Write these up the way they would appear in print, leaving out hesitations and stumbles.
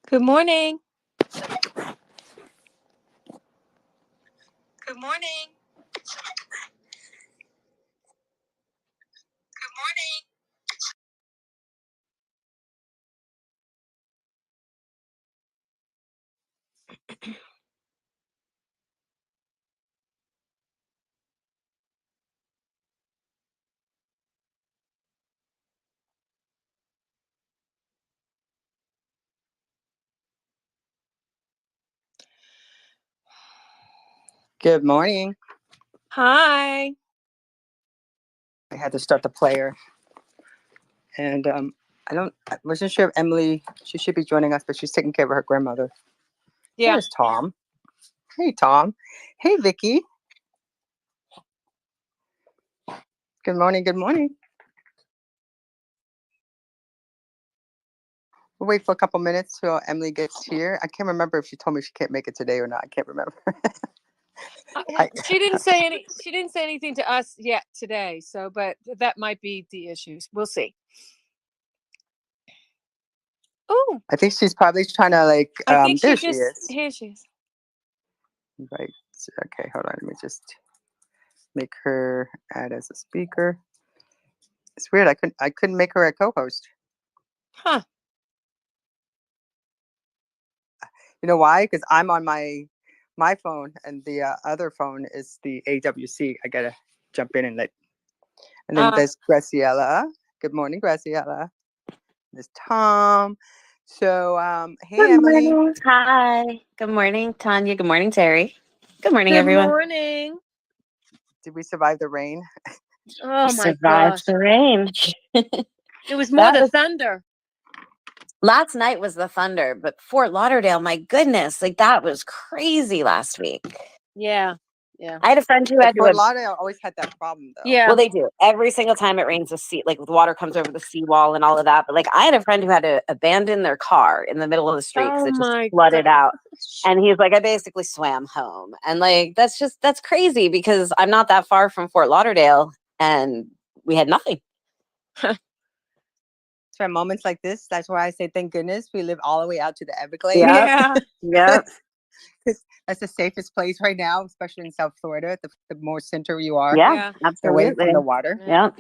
Good morning. Good morning. Good morning. Good morning. Hi. I had to start the player, and I wasn't sure if Emily. She should be joining us, but she's taking care of her grandmother. Yeah. There's Tom. Hey, Tom. Hey, Vicky. Good morning. Good morning. We'll wait for a couple minutes till Emily gets here. I can't remember if she told me she can't make it today or not. I can't remember. She didn't say any. She didn't say anything to us yet today. So, but that might be the issues. We'll see. Oh, I think she's probably trying to I think there she she just. is. Here she is. Right. Okay. Hold on. Let me just make her add as a speaker. It's weird. I couldn't make her a co-host. Huh. You know why? Because I'm on my phone, and the other phone is the AWC. I gotta jump in and let. And then there's Graciela. Good morning, Graciela. There's Tom. So, hey, Good Emily. morning. Hi. Good morning, Tanya. Good morning, Terry. Good morning, Good everyone. morning. Did we survive the rain? Oh my Survived gosh! the rain. It was more That the was- thunder. Last night was the thunder, but Fort Lauderdale, my goodness, that was crazy last week. Yeah. Yeah. I had a friend who had Fort to. Lauderdale always had that problem, though. Yeah. Well, they do. Every single time it rains, the water comes over the seawall and all of that. But I had a friend who had to abandon their car in the middle of the street because Oh it just my flooded out. gosh. And he's like, I basically swam home. And that's crazy because I'm not that far from Fort Lauderdale and we had nothing. For moments like this, that's why I say thank goodness we live all the way out to the Everglades. Yeah. Yeah. That's the safest place right now, especially in South Florida. The more center you are, Yeah, away absolutely. from the water. Yeah.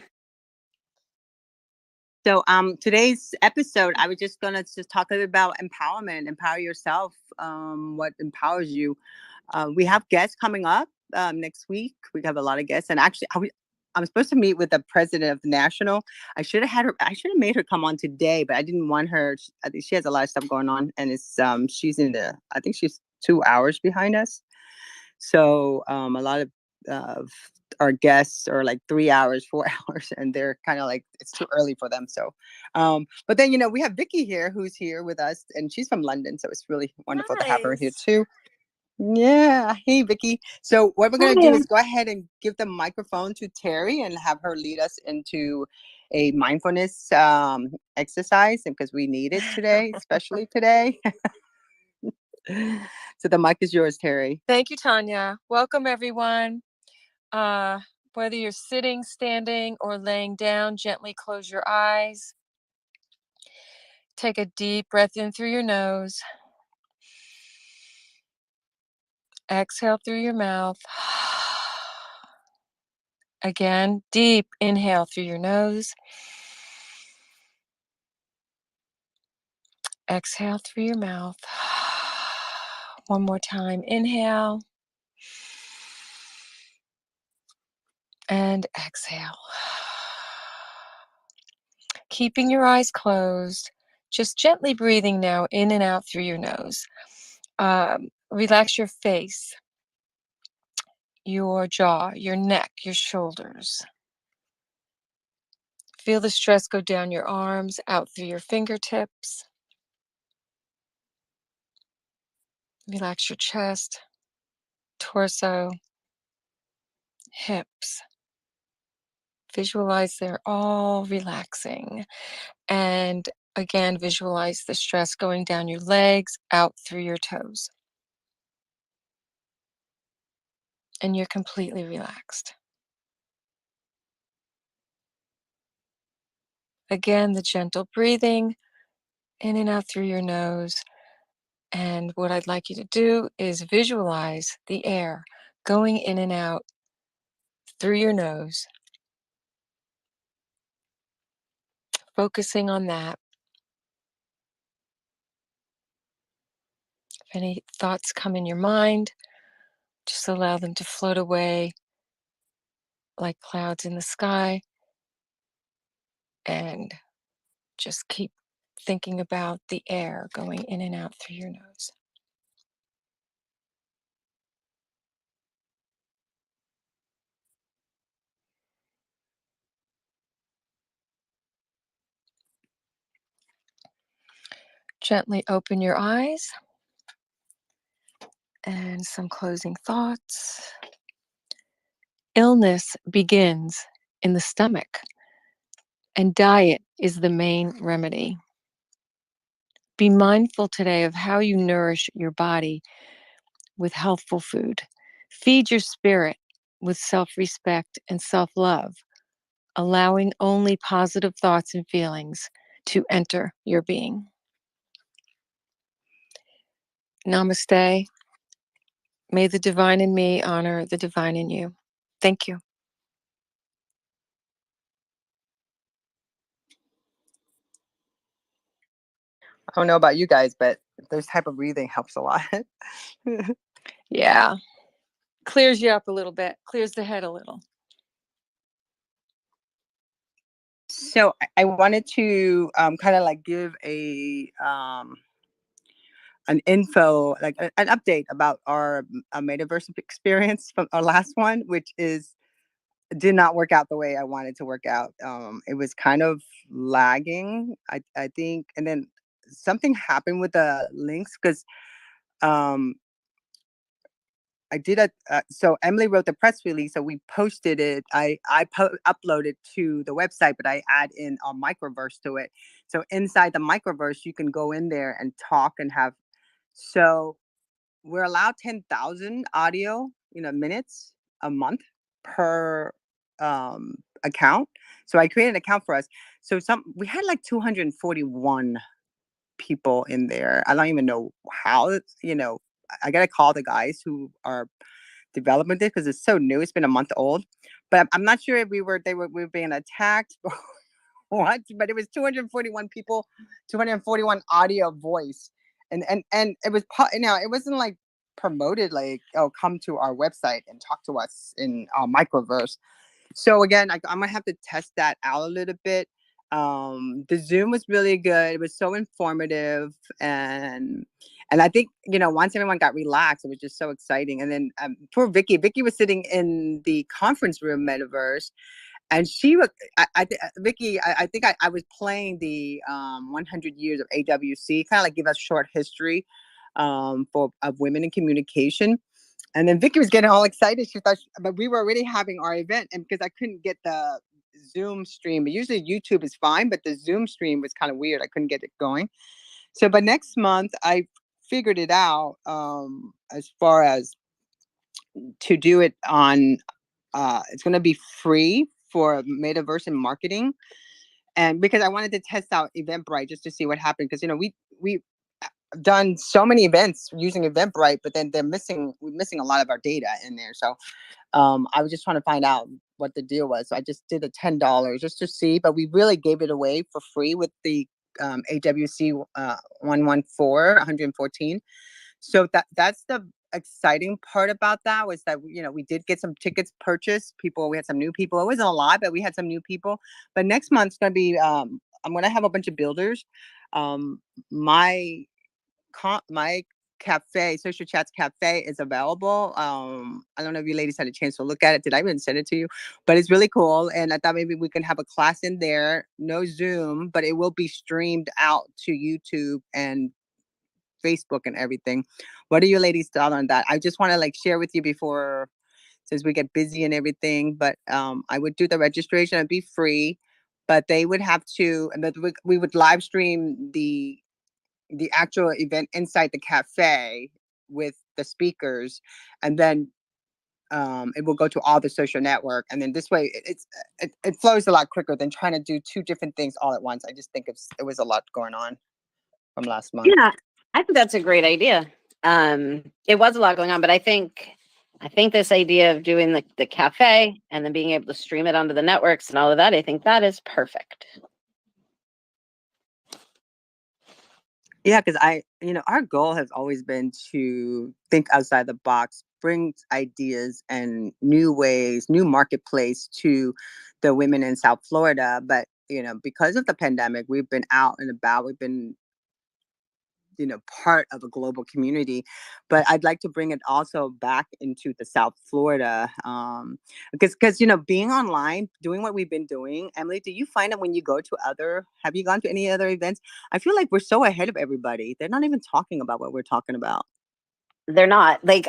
So today's episode, I was just gonna just talk a little about empowerment, empower yourself, what empowers you. We have guests coming up next week. We have a lot of guests, and actually, I'm supposed to meet with the president of the national. I should have had her. I should have made her come on today, but I didn't want her. I think she has a lot of stuff going on, and it's she's in the. I think she's 2 hours behind us. So a lot of our guests are 3 hours, 4 hours, and they're kind of it's too early for them. So, but then we have Vicky here, who's here with us, and she's from London, so it's really wonderful to have her here too. Yeah. Hey, Vicky. So what we're going to do is go ahead and give the microphone to Terry and have her lead us into a mindfulness exercise, and because we need it today, especially today. So the mic is yours, Terry. Thank you, Tanya. Welcome, everyone. Whether you're sitting, standing, or laying down, gently close your eyes. Take a deep breath in through your nose. Exhale through your mouth. Again, deep inhale through your nose. Exhale through your mouth. One more time. Inhale. And exhale. Keeping your eyes closed. Just gently breathing now in and out through your nose. Relax your face, your jaw, your neck, your shoulders. Feel the stress go down your arms, out through your fingertips. Relax your chest, torso, hips. Visualize they're all relaxing. And again, visualize the stress going down your legs, out through your toes. And you're completely relaxed. Again, the gentle breathing in and out through your nose. And what I'd like you to do is visualize the air going in and out through your nose, focusing on that. If any thoughts come in your mind, just allow them to float away like clouds in the sky, and just keep thinking about the air going in and out through your nose. Gently open your eyes, and some closing thoughts. Illness begins in the stomach, and diet is the main remedy. Be mindful today of how you nourish your body with healthful food. Feed your spirit with self-respect and self-love, allowing only positive thoughts and feelings to enter your being. Namaste. May the divine in me honor the divine in you. Thank you. I don't know about you guys, but this type of breathing helps a lot. Yeah. Clears you up a little bit, clears the head a little. So I wanted to kind of like give an info, like an update about our metaverse experience from our last one, which is did not work out the way I wanted to work out. It was kind of lagging, I think, and then something happened with the links because um, I did a so Emily wrote the press release, so we posted it. I uploaded to the website, but I add in a microverse to it. So inside the microverse, you can go in there and talk and have. So we're allowed 10,000 audio, minutes a month per account. So I created an account for us. So we had like 241 people in there. I don't even know how. I gotta call the guys who are developing this because it's so new. It's been a month old, but I'm not sure if we were being attacked or what. But it was 241 people, 241 audio voice, and it was it wasn't like promoted like, oh, come to our website and talk to us in our microverse. So again, I'm gonna have to test that out a little bit. The Zoom was really good. It was so informative, and I think once everyone got relaxed, it was just so exciting. And then poor Vicky was sitting in the conference room metaverse, and she was Vicky. I think I was playing the 100 years of AWC, kind of like give us short history of women in communication. And then Vicky was getting all excited. She thought, but we were already having our event, and because I couldn't get the Zoom stream, usually YouTube is fine, but the Zoom stream was kind of weird. I couldn't get it going. So, but next month I figured it out as far as to do it on. It's going to be free for Metaverse and marketing, and because I wanted to test out Eventbrite just to see what happened, because we done so many events using Eventbrite, but then we're missing a lot of our data in there. So I was just trying to find out what the deal was. So I just did the $10 just to see, but we really gave it away for free with the AWC 114. So that's the exciting part about that, was that we did get some tickets purchased. We had some new people. It wasn't a lot, but we had some new people. But next month's going to be I'm going to have a bunch of builders. My cafe, Social Chats Cafe, is available. I don't know if you ladies had a chance to look at it. Did I even send it to you? But it's really cool, and I thought maybe we can have a class in there. No Zoom, but it will be streamed out to YouTube and Facebook and everything. What are you ladies' thoughts on that? I just want to share with you before, since we get busy and everything. But I would do the registration. It'd be free, but they would have to, and we would live stream the actual event inside the cafe with the speakers, and then it will go to all the social network, and then this way it flows a lot quicker than trying to do two different things all at once. I just think it was a lot going on from last month. Yeah. I think that's a great idea. It was a lot going on, but I think this idea of doing the cafe and then being able to stream it onto the networks and all of that, I think that is perfect. Yeah, because our goal has always been to think outside the box, bring ideas and new ways, new marketplace to the women in South Florida. But, because of the pandemic, we've been out and about. We've been, part of a global community. But I'd like to bring it also back into the South Florida, because being online, doing what we've been doing. Emily, do you find that when you go to have you gone to any other events? I feel like we're so ahead of everybody. They're not even talking about what we're talking about. They're not like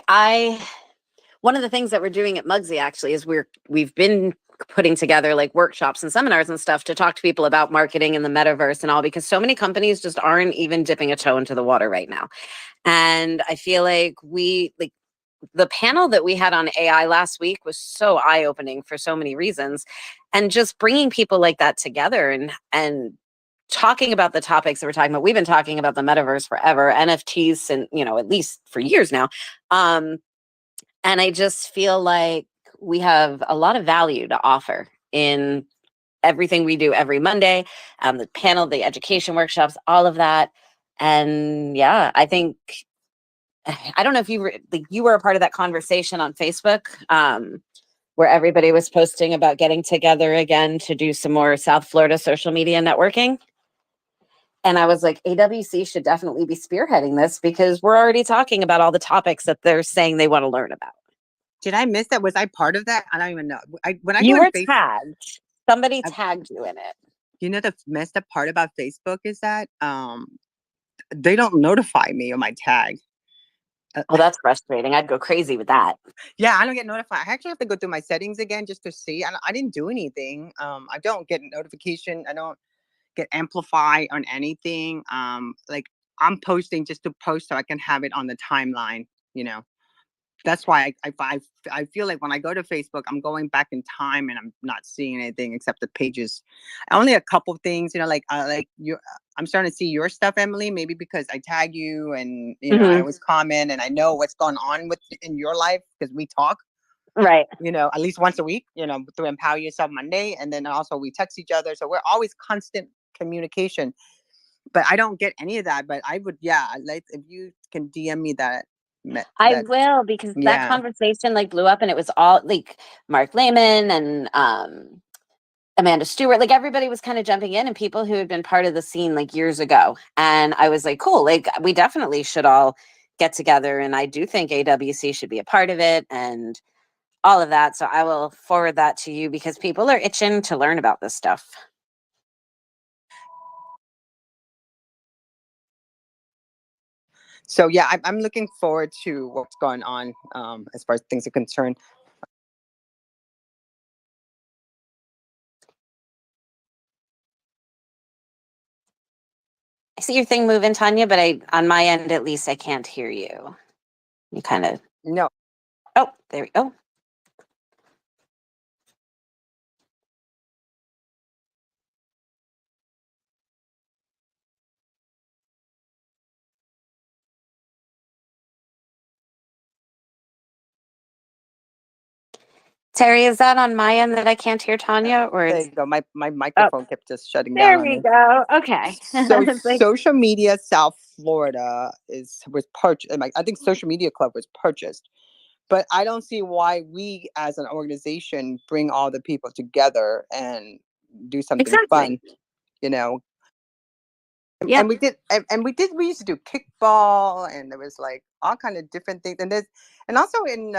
one of the things that we're doing at Mugsy actually is we've been putting together like workshops and seminars and stuff to talk to people about marketing in the metaverse and all, because so many companies just aren't even dipping a toe into the water right now. And I feel like the panel that we had on AI last week was so eye-opening for so many reasons, and just bringing people like that together and talking about the topics that we're talking about. We've been talking about the metaverse forever, NFTs, and at least for years now. And I just feel like we have a lot of value to offer in everything we do every Monday, the panel, the education workshops, all of that. And yeah, I don't know if you were a part of that conversation on Facebook, where everybody was posting about getting together again to do some more South Florida social media networking. And I was like, AWC should definitely be spearheading this because we're already talking about all the topics that they're saying they want to learn about. Did I miss that? Was I part of that? I don't even know. When I You go on were Facebook, tagged. Somebody tagged you in it. the messed up part about Facebook is that they don't notify me on my tag. Oh, that's frustrating. I'd go crazy with that. Yeah, I don't get notified. I actually have to go through my settings again just to see. I didn't do anything. I don't get notification. I don't get amplify on anything. Like I'm posting just to post so I can have it on the timeline. That's why I feel like when I go to Facebook, I'm going back in time and I'm not seeing anything except the pages. Only a couple things, like you. I'm starting to see your stuff, Emily. Maybe because I tag you and I always comment and I know what's going on in your life because we talk. Right. At least once a week. Through Empower Yourself Monday, and then also we text each other, so we're always constant communication. But I don't get any of that. But I would, yeah, like if you can DM me that. I will, because that Yeah. conversation blew up and it was all like Mark Lehman and Amanda Stewart, like everybody was kind of jumping in and people who had been part of the scene like years ago. And I was like, cool, like we definitely should all get together. And I do think AWC should be a part of it and all of that. So I will forward that to you because people are itching to learn about this stuff. So yeah, I'm looking forward to what's going on as far as things are concerned. I see your thing moving, Tanya, but on my end, at least I can't hear you. You kind of, No. oh, there we go. Terry, is that on my end that I can't hear Tanya, or There it's you go. My microphone kept just shutting down there on we me. go. Okay. So Like, social media South Florida was purchased. I think Social Media Club was purchased, but I don't see why we as an organization bring all the people together and do something exactly. fun. You know, Yeah. and we used to do kickball, and there was like all kind of different things, and also in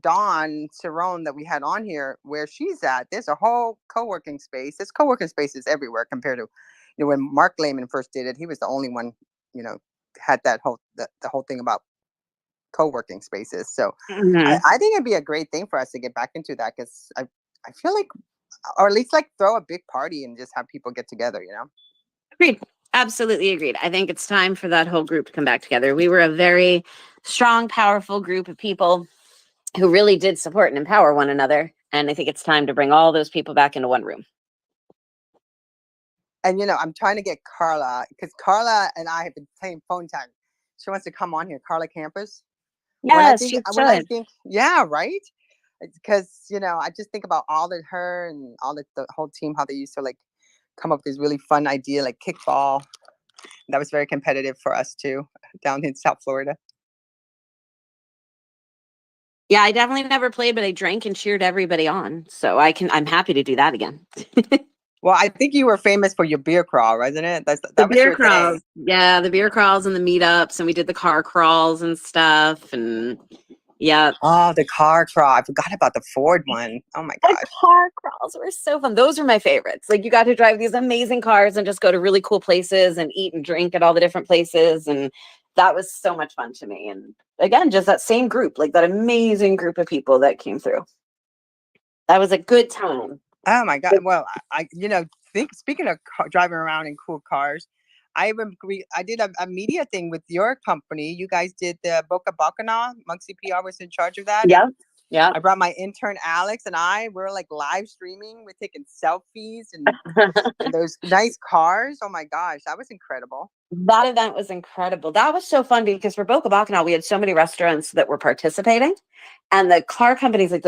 Dawn Cerrone that we had on here, where she's at, there's a whole co-working space. There's co-working spaces everywhere compared to, when Mark Lehman first did it, he was the only one, had that the whole thing about co-working spaces. So Mhm. I think it'd be a great thing for us to get back into that because I feel like, or at least like throw a big party and just have people get together. Agreed. Absolutely agreed. I think it's time for that whole group to come back together. We were a very strong, powerful group of people who really did support and empower one another. And I think it's time to bring all those people back into one room. And I'm trying to get Carla, because Carla and I have been playing phone tag. She wants to come on here, Carla Campus. Yes, you When I should. think, yeah, right. Because I just think about all that her and all the whole team, how they used to like come up with this really fun idea like kickball. That was very competitive for us too, down in South Florida. Yeah, I definitely never played, but I drank and cheered everybody on. So I'm happy to do that again. Well, I think you were famous for your beer crawl, wasn't it? The That was beer your thing. crawls. Yeah, the beer crawls and the meetups, and we did the car crawls and stuff. And yeah. Oh, the car crawl. I forgot about the Ford one. Oh my The gosh. car crawls were so fun. Those were my favorites. Like you got to drive these amazing cars and just go to really cool places and eat and drink at all the different places. And that was so much fun to me. And again, just that same group, like that amazing group of people that came through. That was a good time. Oh my God. Well, I think speaking of driving around in cool cars, I did a media thing with your company. You guys did the Boca Bacanal. Muggsy PR was in charge of that. Yeah. And Yeah. I brought my intern Alex and we're like live streaming. We're taking selfies and those nice cars. Oh my gosh, that was incredible. That event was incredible. That was so fun because for Boca Bacanal, we had so many restaurants that were participating. And the car companies, like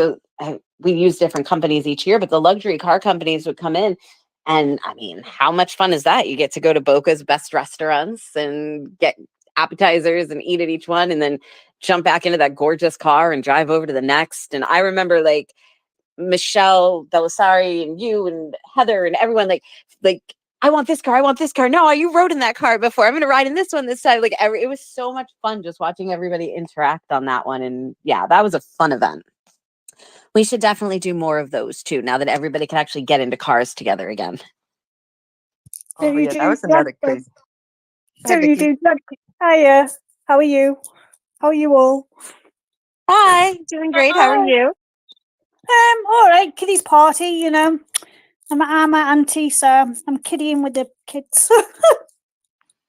we use different companies each year, but the luxury car companies would come in. And I mean, how much fun is that? You get to go to Boca's best restaurants and get appetizers and eat at each one, and then jump back into that gorgeous car and drive over to the next. And I remember like Michelle Belisari and you and Heather and everyone like I want this car. I want this car. No, you rode in that car before. I'm going to ride in this one this time. Like it was so much fun just watching everybody interact on that one. And yeah, that was a fun event. We should definitely do more of those too, now that everybody can actually get into cars together again. Oh yeah, that was another crazy. Hiya. How are you? How are you all? Hi, doing great. How are you? All right. Kiddies party, I'm an auntie, so I'm kiddying with the kids.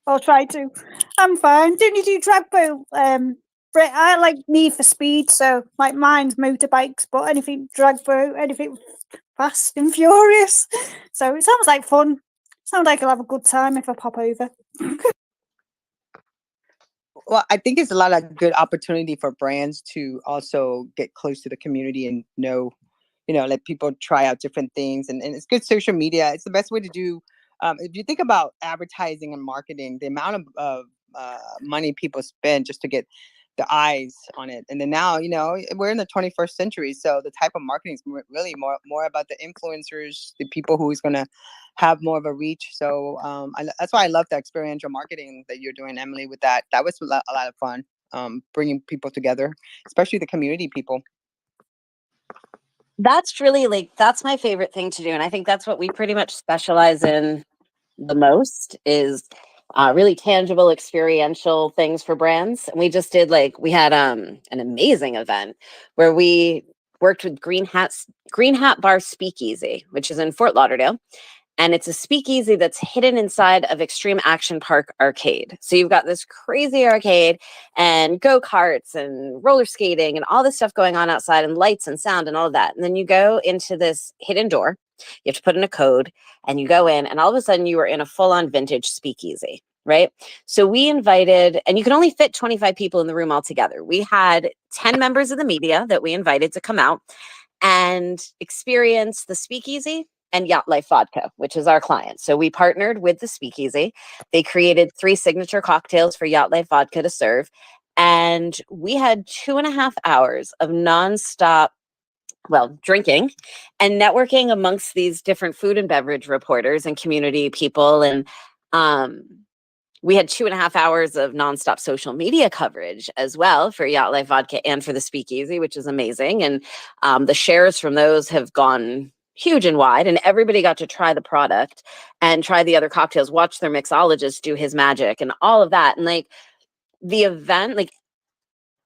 I'll try to. I'm fine. Don't you do drag boat? I like Need for Speed, so like mine's motorbikes, but anything drag boat, anything fast and furious. So it sounds like fun. Sounds like I'll have a good time if I pop over. Well, I think it's a lot of good opportunity for brands to also get close to the community and let people try out different things. And it's good social media. It's the best way to do. If you think about advertising and marketing, the amount of money people spend just to get the eyes on it. And then now, we're in the 21st century. So the type of marketing is really more about the influencers, the people who is going to have more of a reach. So that's why I love the experiential marketing that you're doing, Emily, with that. That was a lot of fun, bringing people together, especially the community people. That's really that's my favorite thing to do. And I think that's what we pretty much specialize in the most is really tangible experiential things for brands. And we just did we had an amazing event where we worked with Green Hat Bar Speakeasy, which is in Fort Lauderdale. And it's a speakeasy that's hidden inside of Extreme Action Park Arcade. So you've got this crazy arcade and go-karts and roller skating and all this stuff going on outside and lights and sound and all of that. And then you go into this hidden door. You have to put in a code and you go in and all of a sudden you are in a full-on vintage speakeasy, right? So we invited, and you can only fit 25 people in the room altogether. We had 10 members of the media that we invited to come out and experience the speakeasy and Yacht Life Vodka, which is our client. So we partnered with the speakeasy. They created 3 signature cocktails for Yacht Life Vodka to serve. And we had 2.5 hours of nonstop drinking and networking amongst these different food and beverage reporters and community people. And we had 2.5 hours of nonstop social media coverage as well for Yacht Life Vodka and for the speakeasy, which is amazing. And the shares from those have gone huge and wide, and everybody got to try the product and try the other cocktails, watch their mixologist do his magic and all of that. And the event,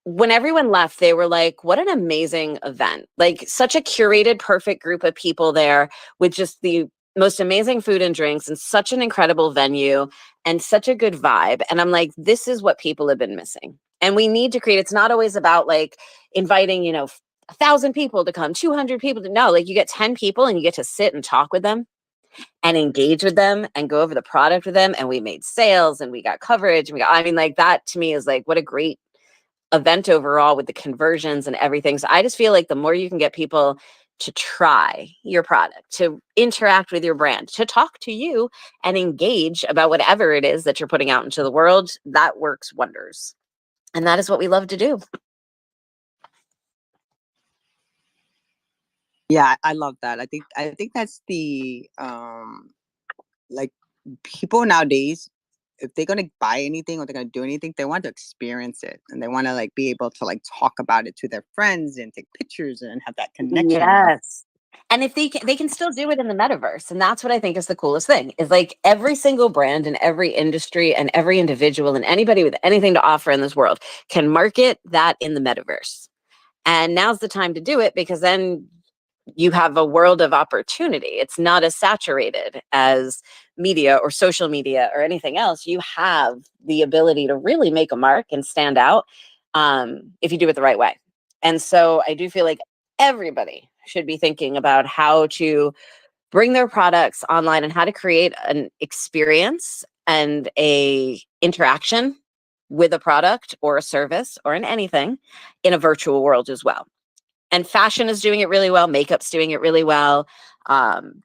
when everyone left, they were like, what an amazing event. Such a curated, perfect group of people there with just the most amazing food and drinks and such an incredible venue and such a good vibe. And I'm like, this is what people have been missing. And we need to create, it's not always about inviting, 1,000 people to come, 200 people to know, you get 10 people and you get to sit and talk with them and engage with them and go over the product with them. And we made sales and we got coverage. And I mean, like that to me is like, what a great event overall with the conversions and everything. So I just feel like the more you can get people to try your product, to interact with your brand, to talk to you and engage about whatever it is that you're putting out into the world, that works wonders. And that is what we love to do. Yeah, I love that. I think that's the like people nowadays, if they're gonna buy anything or they're gonna do anything, they want to experience it and they want to like be able to like talk about it to their friends and take pictures and have that connection. Yes. And if they can still do it in the metaverse. And that's what I think is the coolest thing is like every single brand and every industry and every individual and anybody with anything to offer in this world can market that in the metaverse. And now's the time to do it because then you have a world of opportunity. It's not as saturated as media or social media or anything else. You have the ability to really make a mark and stand out if you do it the right way. And so I do feel like everybody should be thinking about how to bring their products online and how to create an experience and a interaction with a product or a service or in anything in a virtual world as well. And fashion is doing it really well. Makeup's doing it really well.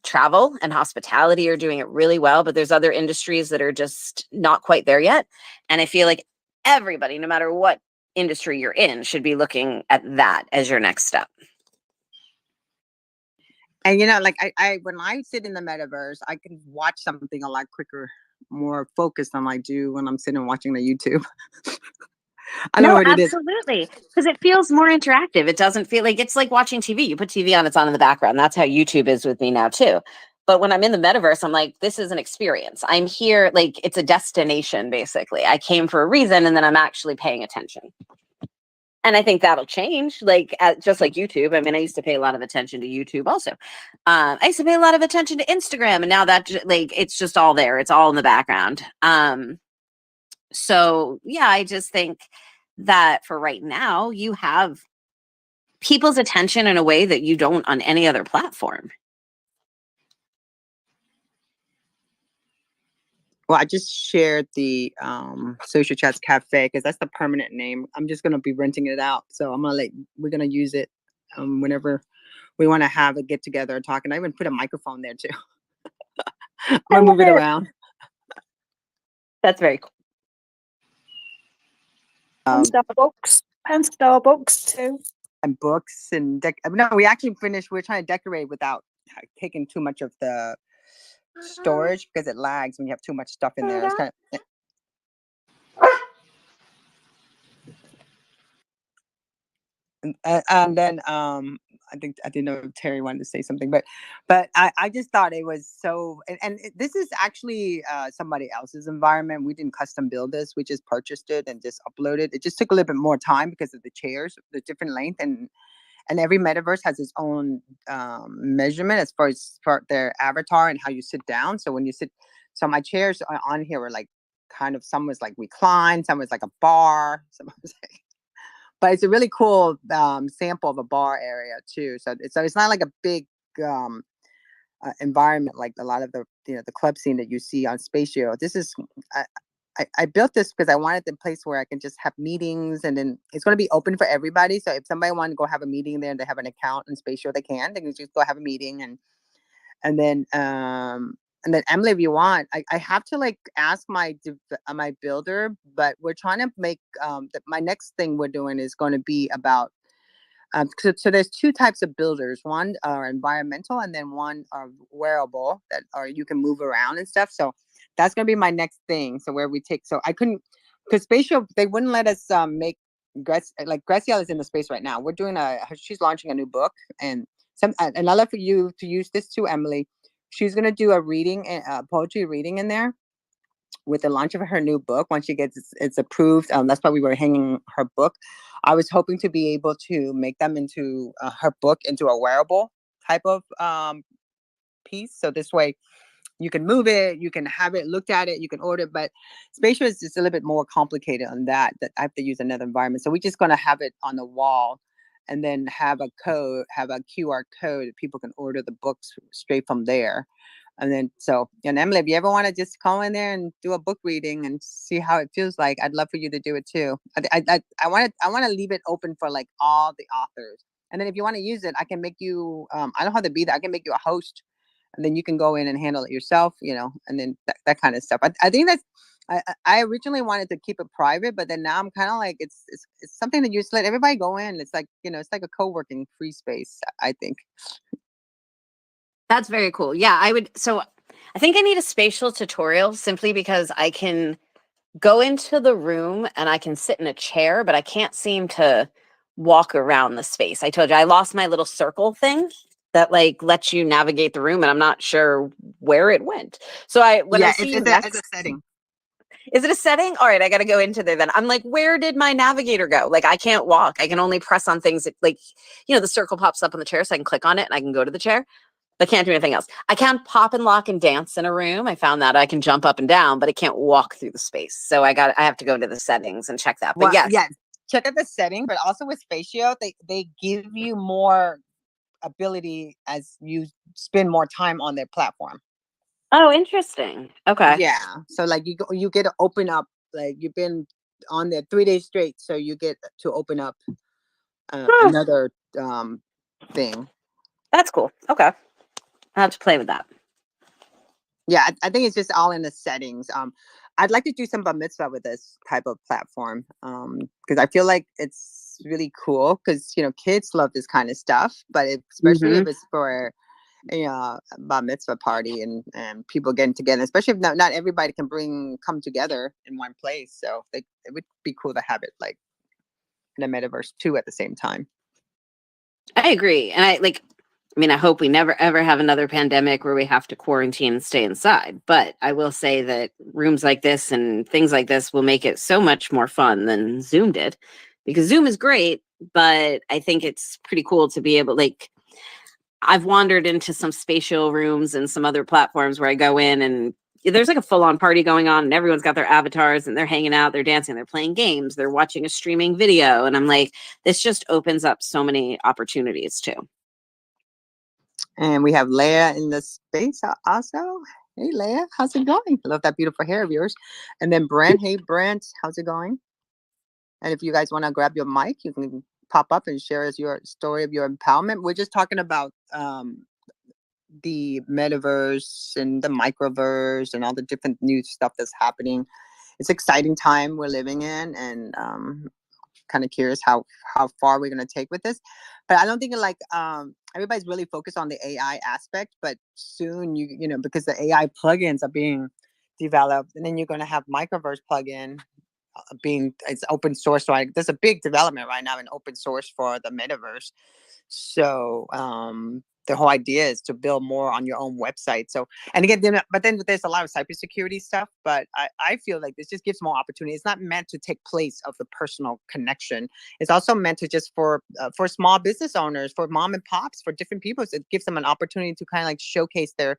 Travel and hospitality are doing it really well, but there's other industries that are just not quite there yet. And I feel like everybody, no matter what industry you're in, should be looking at that as your next step. And you know, like I when I sit in the metaverse, I can watch something a lot quicker, more focused than I do when I'm sitting watching the YouTube. I don't know No, what it is. absolutely. Because it feels more interactive. It doesn't feel like it's like watching TV. You put TV on, it's on in the background. That's how YouTube is with me now, too. But when I'm in the metaverse, I'm like, this is an experience. I'm here, like, it's a destination, basically. I came for a reason, and then I'm actually paying attention. And I think that'll change, like, just like YouTube. I mean, I used to pay a lot of attention to YouTube also. I used to pay a lot of attention to Instagram, and now that, like, it's just all there. It's all in the background. So, yeah, I just think that for right now, you have people's attention in a way that you don't on any other platform. Well, I just shared the Social Chats Cafe because that's the permanent name. I'm just gonna be renting it out, so we're gonna use it whenever we want to have a get together or talk. And I even put a microphone there too. I'm gonna move it around. That's very cool. And Starbucks too. And books and no, we actually finished. We're trying to decorate without taking too much of the storage because it lags when you have too much stuff in there. It's kind of. And then I didn't know if Terry wanted to say something, but I just thought it was so, and this is actually somebody else's environment. We didn't custom build this. We just purchased it and just uploaded. It just took a little bit more time because of the chairs, the different length, and every metaverse has its own measurement as far as for their avatar and how you sit down. So when you sit, so my chairs on here were like kind of, some was like reclined, some was like a bar, some was like, but it's a really cool sample of a bar area too. So it's not like a big environment like a lot of the the club scene that you see on Spatio. This is I built this because I wanted the place where I can just have meetings, and then it's going to be open for everybody. So if somebody wanted to go have a meeting there and they have an account in Spatio, they can just go have a meeting, and then Emily, if you want, I have to like ask my builder, but we're trying to make my next thing we're doing is going to be about so there's two types of builders. One are environmental, and then one are wearable that are you can move around and stuff. So that's going to be my next thing. So where we take, so I couldn't, because Spatial, they wouldn't let us make Graciela is in the space right now. We're doing she's launching a new book, and and I'll let for you to use this too, Emily. She's going to do a reading, poetry reading in there with the launch of her new book. Once she gets it's approved, that's why we were hanging her book. I was hoping to be able to make them into her book into a wearable type of piece. So this way you can move it, you can have it looked at it, you can order it. But Spatial is just a little bit more complicated on that I have to use another environment. So we're just going to have it on the wall and then have a QR code that people can order the books straight from there. And then, so, and Emily, if you ever want to just call in there and do a book reading and see how it feels like, I'd love for you to do it too. I want to leave it open for like all the authors. And then if you want to use it, I can make you, I don't have to be there. I can make you a host, and then you can go in and handle it yourself, and then that kind of stuff. I think that's, I originally wanted to keep it private, but then now I'm kind of like, it's something that you just let everybody go in. It's like, it's like a co-working free space, I think. That's very cool. Yeah, I would. So I think I need a spatial tutorial simply because I can go into the room and I can sit in a chair, but I can't seem to walk around the space. I told you I lost my little circle thing that like lets you navigate the room, and I'm not sure where it went. So when I see you next, it's a setting. is it a setting? All right, I got to go into there then. I'm like, where did my navigator go? Like, I can't walk. I can only press on things that, like, the circle pops up on the chair, so I can click on it and I can go to the chair. I can't do anything else. I can pop and lock and dance in a room. I found that I can jump up and down, but I can't walk through the space. So I have to go into the settings and check that. But yes. Yeah, check out the setting, but also with spatio, they give you more ability as you spend more time on their platform. Oh, interesting. Okay. Yeah. So like you get to open up, like you've been on there 3 days straight, so you get to open up another thing. That's cool. Okay. I have to play with that. Yeah, I think it's just all in the settings. I'd like to do some bar mitzvah with this type of platform, because I feel like it's really cool because kids love this kind of stuff, but especially if it's for bar mitzvah party and people getting together, especially if not everybody can come together in one place. So it would be cool to have it like in the metaverse too at the same time. I agree. And I hope we never ever have another pandemic where we have to quarantine and stay inside. But I will say that rooms like this and things like this will make it so much more fun than Zoom did, because Zoom is great, but I think it's pretty cool to be able, I've wandered into some spatial rooms and some other platforms where I go in and there's like a full-on party going on and everyone's got their avatars and they're hanging out, they're dancing, they're playing games, they're watching a streaming video. And I'm like, this just opens up so many opportunities too. And we have Leah in the space also. Hey, Leah, how's it going? I love that beautiful hair of yours. And then Brent. Hey, Brent, how's it going? And if you guys want to grab your mic, you can pop up and share us your story of your empowerment. We're just talking about the metaverse and the microverse and all the different new stuff that's happening. It's an exciting time we're living in, and kind of curious how far we're going to take with this. But I don't think everybody's really focused on the AI aspect, but soon because the AI plugins are being developed, and then you're going to have microverse plugin it's open source. So there's a big development right now in open source for the metaverse. So the whole idea is to build more on your own website. So, and again, but then there's a lot of cybersecurity stuff, but I feel like this just gives more opportunity. It's not meant to take place of the personal connection. It's also meant to just for small business owners, for mom and pops, for different people. So it gives them an opportunity to kind of like showcase their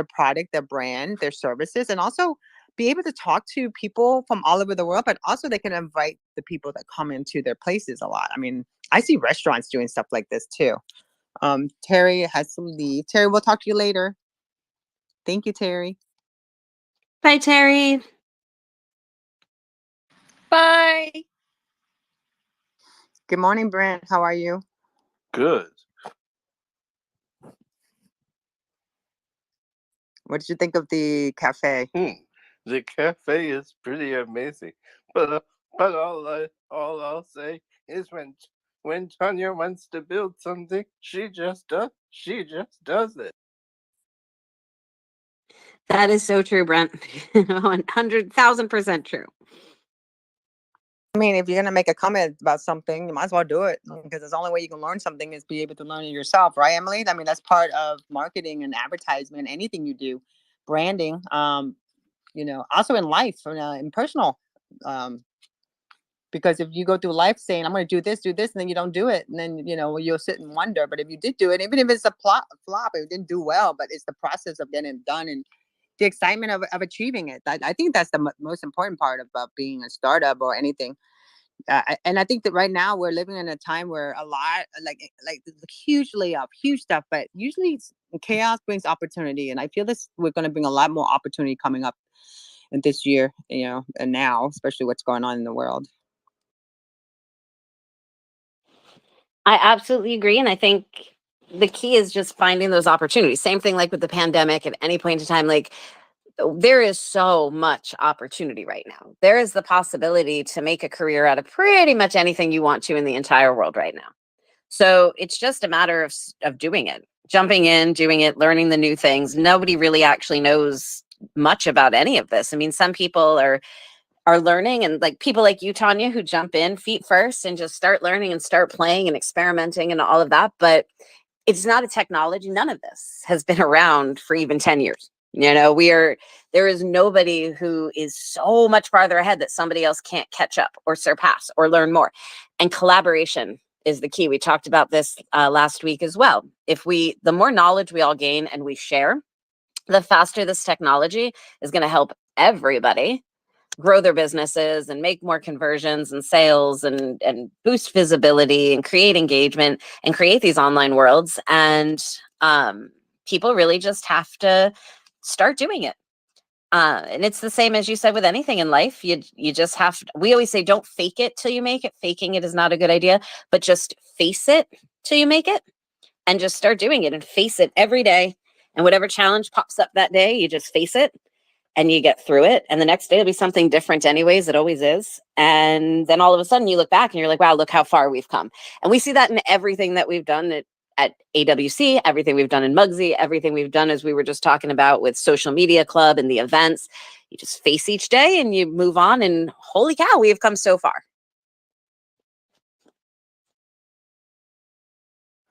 product, their brand, their services, and also be able to talk to people from all over the world, but also they can invite the people that come into their places a lot. I mean, I see restaurants doing stuff like this too. Terry has to leave. Terry, we'll talk to you later. Thank you, Terry. Bye, Terry. Bye. Good morning, Brent. How are you? Good. What did you think of the cafe? The cafe is pretty amazing, but all I'll say is when Tanya wants to build something, she just does it. That is so true, Brent. 100,000% true. I mean, if you're gonna make a comment about something, you might as well do it, because the only way you can learn something is be able to learn it yourself, right, Emily? I mean, that's part of marketing and advertisement, anything you do, branding. Also in life, in personal, because if you go through life saying I'm going to do this, and then you don't do it, and then you'll sit and wonder. But if you did do it, even if it's a flop, it didn't do well, but it's the process of getting it done and the excitement of achieving it. I think that's the most important part about being a startup or anything. And I think that right now we're living in a time where a lot like huge layoff, huge stuff, but usually chaos brings opportunity, and I feel this we're going to bring a lot more opportunity coming up in this year, and now, especially what's going on in the world. I absolutely agree. And I think the key is just finding those opportunities. Same thing like with the pandemic at any point in time. Like, there is so much opportunity right now. There is the possibility to make a career out of pretty much anything you want to in the entire world right now. So it's just a matter of doing it, jumping in, doing it, learning the new things. Nobody really actually knows much about any of this. I mean, some people are learning, and like people like you, Tanya, who jump in feet first and just start learning and start playing and experimenting and all of that. But it's not a technology. None of this has been around for even 10 years. There is nobody who is so much farther ahead that somebody else can't catch up or surpass or learn more. And collaboration is the key. We talked about this last week as well. The more knowledge we all gain and we share, the faster this technology is going to help everybody grow their businesses and make more conversions and sales and boost visibility and create engagement and create these online worlds. And people really just have to start doing it. And it's the same as you said with anything in life. You just have to, we always say, don't fake it till you make it. Faking it is not a good idea, but just face it till you make it, and just start doing it and face it every day. And whatever challenge pops up that day, you just face it and you get through it. And the next day will be something different anyways. It always is. And then all of a sudden you look back and you're like, wow, look how far we've come. And we see that in everything that we've done at AWC, everything we've done in Mugsy, everything we've done, as we were just talking about with Social Media Club and the events. You just face each day and you move on, and holy cow, we have come so far.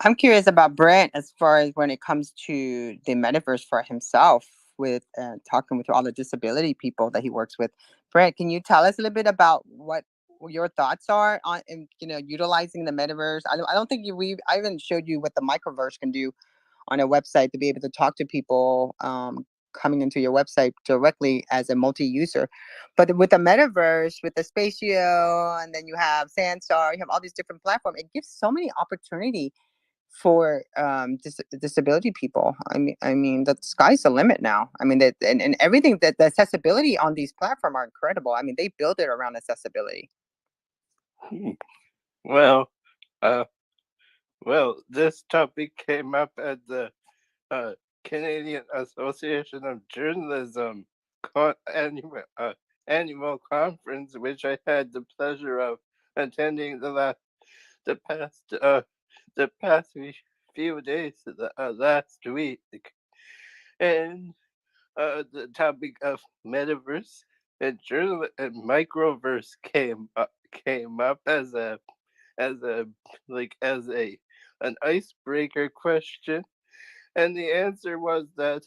I'm curious about Brent as far as when it comes to the metaverse for himself, with talking with all the disability people that he works with. Brent, can you tell us a little bit about what your thoughts are on, utilizing the metaverse? I don't think I even showed you what the microverse can do on a website, to be able to talk to people coming into your website directly as a multi-user. But with the metaverse, with the Spatio, and then you have Sandstar, you have all these different platforms, it gives so many opportunity for disability people. I mean, the sky's the limit now. I mean, and everything, that the accessibility on these platforms are incredible. I mean, they build it around accessibility. Well, uh, this topic came up at the uh, Canadian Association of Journalism annual conference, which I had the pleasure of attending the past few days, last week. And the topic of metaverse and microverse came up as a as an icebreaker question, and the answer was that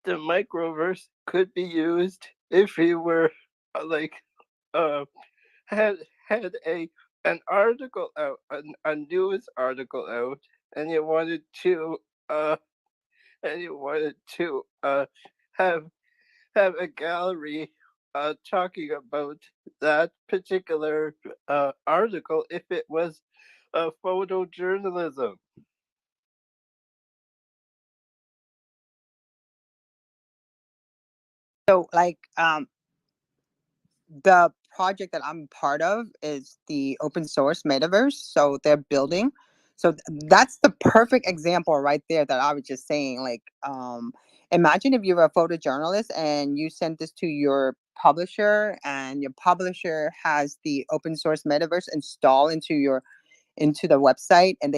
the microverse could be used if you were like uh had a an article out, a news article out, and you wanted to uh have a gallery talking about that particular article if it was photojournalism. So, like, the project that I'm part of is the open source metaverse. So they're building. So that's the perfect example right there that I was just saying. Like, imagine if you're a photojournalist and you send this to your publisher, and your publisher has the open source metaverse installed into the website, and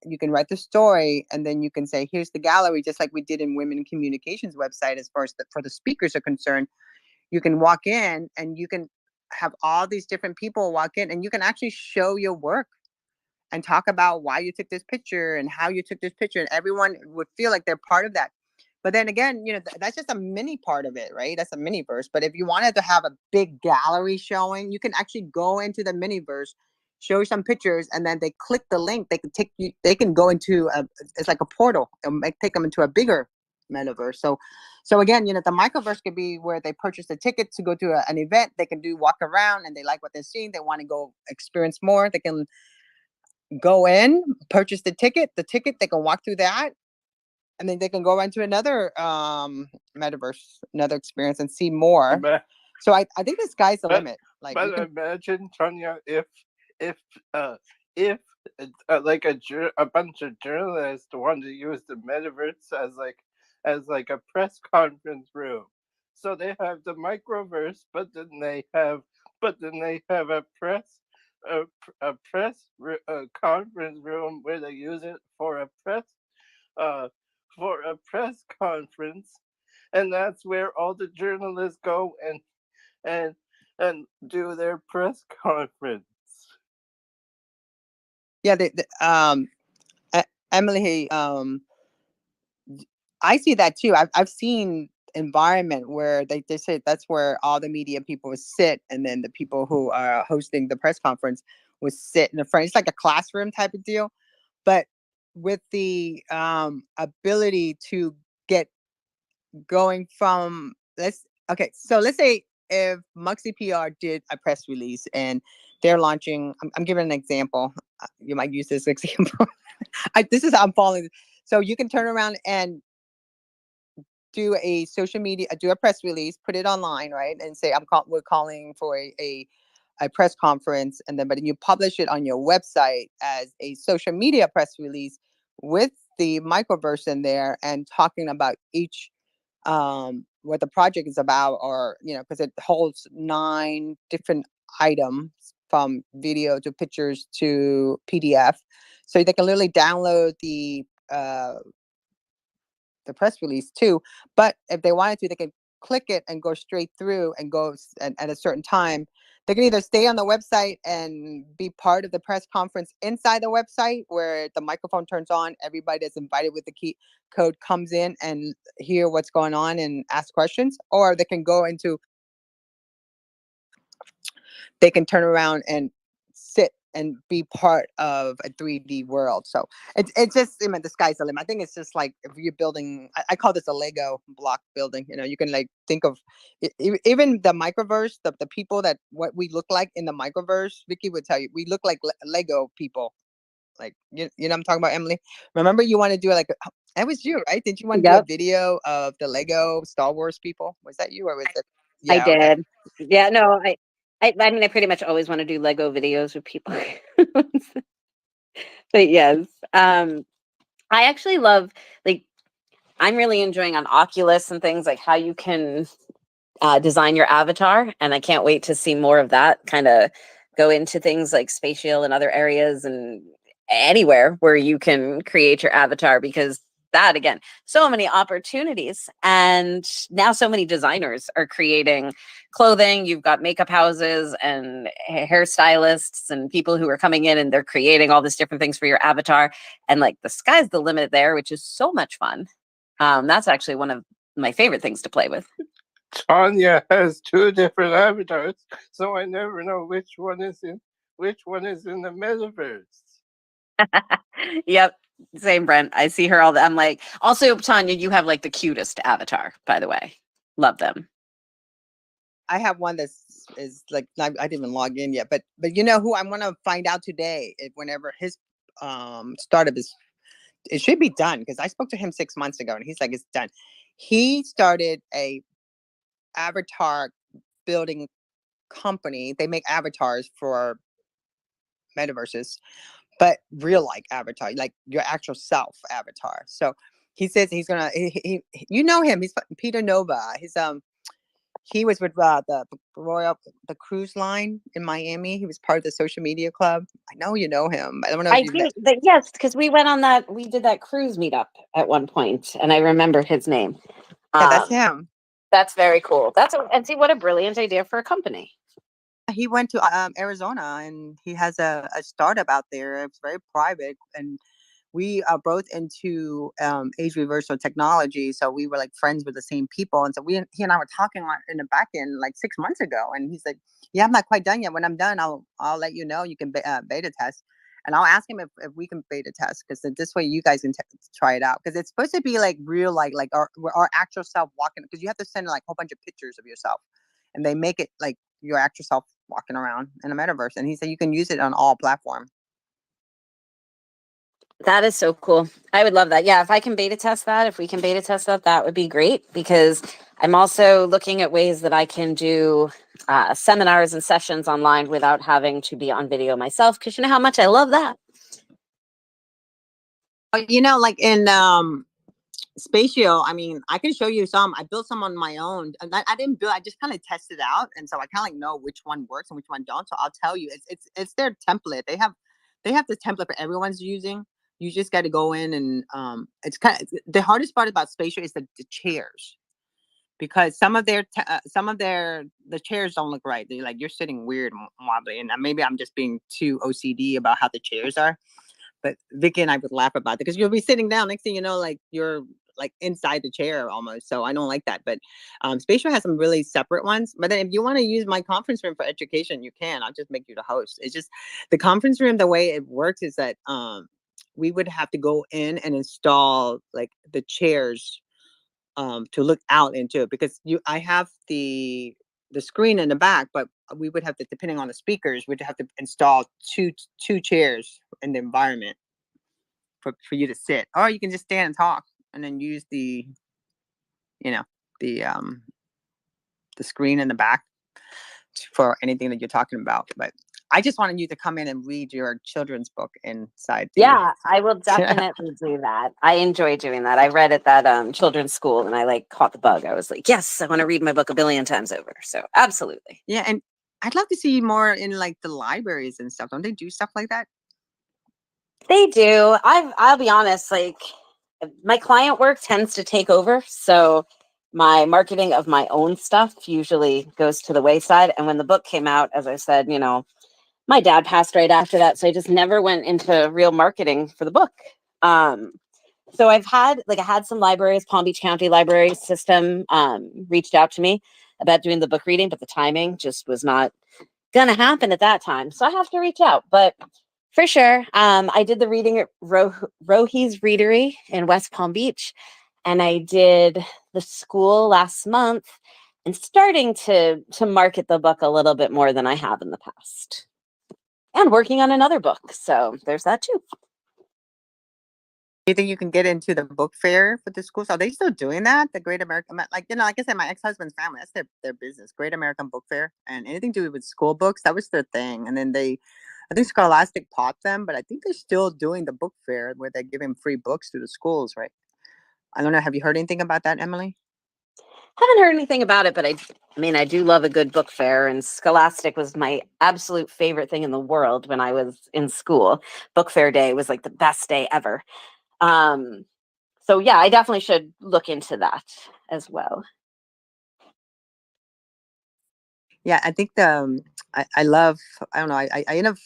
you can write the story, and then you can say, here's the gallery, just like we did in Women in Communications website. As far as for the speakers are concerned, you can walk in and you can have all these different people walk in, and you can actually show your work and talk about why you took this picture and how you took this picture, and everyone would feel like they're part of that. But then again, that's just a mini part of it, right? That's a mini verse. But if you wanted to have a big gallery showing, you can actually go into the mini verse, show some pictures, and then they click the link. They can go into it's like a portal and take them into a bigger metaverse. So again, the microverse could be where they purchase a ticket to go to an event. They can walk around, and they like what they're seeing. They want to go experience more. They can go in, purchase the ticket, they can walk through that, and then they can go into another metaverse, another experience, and see more. But, So I think the sky's the but, limit. Like but you can, imagine, Tanya, if if like a bunch of journalists wanted to use the metaverse as like a press conference room. So they have the microverse, but then they have a a, a conference room where they use it uh for a press conference, and that's where all the journalists go and and do their press conference. yeah. Emily, I see that too. I've seen environment where they say that's where all the media people would sit, and then the people who are hosting the press conference would sit in the front. It's like a classroom type of deal, but with the ability to get going from let's say if Muxie PR did a press release and they're launching, I'm giving an example. You might use this example. This is how I'm following. So you can turn around and do a social media, do a press release, put it online, right, and say we're calling for a press conference, and then but you publish it on your website as a social media press release with the microverse in there and talking about each what the project is about, or because it holds 9 different items from video to pictures to PDF, so they can literally download the press release too. But if they wanted to, they could click it and go straight through and go at a certain time. They can either stay on the website and be part of the press conference inside the website where the microphone turns on, everybody that's invited with the key code comes in and hear what's going on and ask questions, or they can turn around and sit and be part of a 3D world. So it's just, I mean, the sky's the limit. I think it's just like if you're building, I call this a Lego block building. You can like think of even the microverse, the people that what we look like in the microverse. Vicky would tell you we look like Lego people. Like you know I'm talking about, Emily. Remember you want to do like that was you, right? Did you want to do a Yep, video of the Lego Star Wars people? Was that you or was it? I Yeah. Okay. did. Yeah, no, I mean, I pretty much always want to do Lego videos with people. But yes, I actually love, like, I'm really enjoying on Oculus and things like how you can design your avatar, and I can't wait to see more of that kind of go into things like spatial and other areas and anywhere where you can create your avatar, because that again, so many opportunities, and now so many designers are creating clothing. You've got makeup houses and hairstylists and people who are coming in and they're creating all these different things for your avatar, and like the sky's the limit there, which is so much fun. That's actually one of my favorite things to play with. Tanya has 2 different avatars, so I never know which one is in the metaverse. Yep. Same, Brent. I see her all the I'm like, also, Tanya, you have like the cutest avatar, by the way. Love them. I have one is like I didn't even log in yet, but you know who I'm gonna find out today whenever his startup is, it should be done because I spoke to him 6 months ago and he's like it's done. He started a avatar building company. They make avatars for metaverses, but real like avatar, like your actual self avatar. So he says he's gonna you know him. He's Peter Nova. He was with the cruise line in Miami. He was part of the social media club. I know you know him. I don't know if I you do, met. yes, because we did that cruise meetup at one point, and I remember his name. Yeah, that's Um, him. that's very cool. And see what a brilliant idea for a company. He went to Arizona and he has a startup out there. It's very private, and we are both into age reversal technology. So we were like friends with the same people, and so he and I were talking in the back end like 6 months ago, and he's like, "Yeah, I'm not quite done yet. When I'm done, I'll let you know. You can beta test." And I'll ask him if we can beta test because this way you guys can try it out because it's supposed to be like real, like our actual self walking. Because you have to send like a whole bunch of pictures of yourself, and they make it like your actual self walking around in a metaverse. And he said you can use it on all platforms. That is so cool. I would love that. Yeah, if I can beta test that, if we can beta test that, that would be great, because I'm also looking at ways that I can do seminars and sessions online without having to be on video myself, because you know how much I love that. Like in Spatio, I mean, I can show you some. I built some on my own. And I didn't build. I just kind of tested out, and so I kind of like know which one works and which one don't. So I'll tell you, it's their template. They have this template for everyone's using. You just got to go in and it's kind of the hardest part about Spatio is the chairs, because some of the chairs don't look right. They're like, you're sitting weird and wobbly, and maybe I'm just being too OCD about how the chairs are. But Vicky and I would laugh about it, because you'll be sitting down, next thing you know, like you're like inside the chair almost. So I don't like that. But Spatial has some really separate ones. But then if you want to use my conference room for education, you can. I'll just make you the host. It's just the conference room, the way it works is that we would have to go in and install like the chairs to look out into it, because I have the screen in the back, but we would have to, depending on the speakers, we'd have to install two chairs in the environment for you to sit, or you can just stand and talk and then use the the screen in the back for anything that you're talking about. But I just wanted you to come in and read your children's book inside. Yeah, I will definitely do that. I enjoy doing that. I read at that children's school, and I like caught the bug. I was like, yes, I want to read my book a billion times over. So absolutely. Yeah, and I'd love to see you more in like the libraries and stuff. Don't they do stuff like that? They do. I'll be honest, like my client work tends to take over. So my marketing of my own stuff usually goes to the wayside. And when the book came out, as I said, my dad passed right after that. So I just never went into real marketing for the book. So I had some libraries, Palm Beach County Library System reached out to me about doing the book reading, but the timing just was not going to happen at that time. So I have to reach out. But for sure, I did the reading at Rohi's Readery in West Palm Beach, and I did the school last month, and starting to market the book a little bit more than I have in the past, and working on another book. So there's that too. Do you think you can get into the book fair for the schools? Are they still doing that? The Great American, like like I said, my ex-husband's family, that's their business. Great American Book Fair, and anything to do with school books, that was their thing. And then I think Scholastic bought them, but I think they're still doing the book fair where they're giving free books to the schools, right? I don't know. Have you heard anything about that, Emily? Haven't heard anything about it, but I mean, I do love a good book fair, and Scholastic was my absolute favorite thing in the world when I was in school. Book fair day was like the best day ever. So yeah, I definitely should look into that as well. Yeah, I think I love, I don't know, I end up